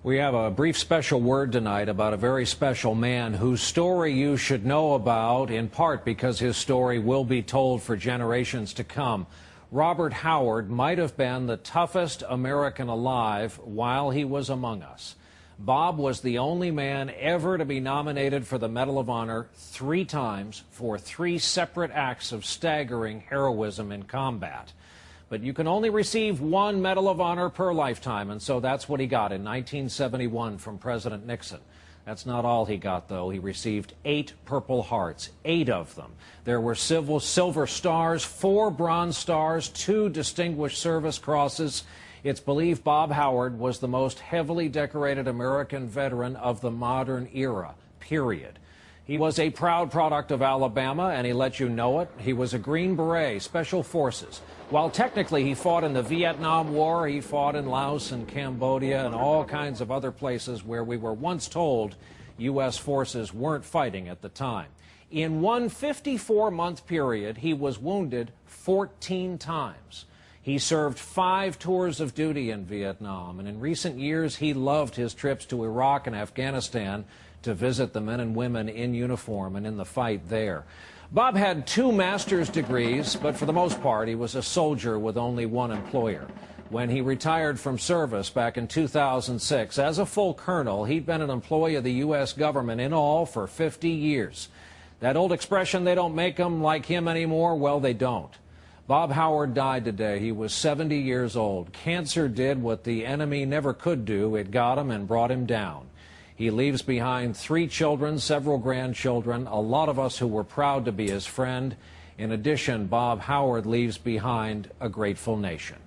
We have a brief special word tonight about a very special man whose story you should know about, in part because his story will be told for generations to come. Robert Howard might have been the toughest American alive while he was among us. Bob was the only man ever to be nominated for the Medal of Honor 3 times for 3 separate acts of staggering heroism in combat. But you can only receive 1 Medal of Honor per lifetime, and so that's what he got in 1971 from President Nixon. That's not all he got, though. He received 8 Purple Hearts, 8 of them. There were Silver Stars, 4 Bronze Stars, 2 Distinguished Service Crosses. It's believed Bob Howard was the most heavily decorated American veteran of the modern era, period. He was a proud product of Alabama, and he let you know it. He was a Green Beret, Special Forces. While technically he fought in the Vietnam War, he fought in Laos and Cambodia and all kinds of other places where we were once told U.S. forces weren't fighting at the time. In one 54-month period, he was wounded 14 times. He served 5 tours of duty in Vietnam, and in recent years he loved his trips to Iraq and Afghanistan to visit the men and women in uniform and in the fight there. Bob had 2 master's degrees, but for the most part he was a soldier with only 1 employer. When he retired from service back in 2006 as a full colonel, he'd been an employee of the U.S. government in all for 50 years. That old expression, they don't make 'em like him anymore, well, they don't. Bob Howard died today. He was 70 years old. Cancer did what the enemy never could do. It got him and brought him down. He leaves behind 3 children, several grandchildren, a lot of us who were proud to be his friend. In addition, Bob Howard leaves behind a grateful nation.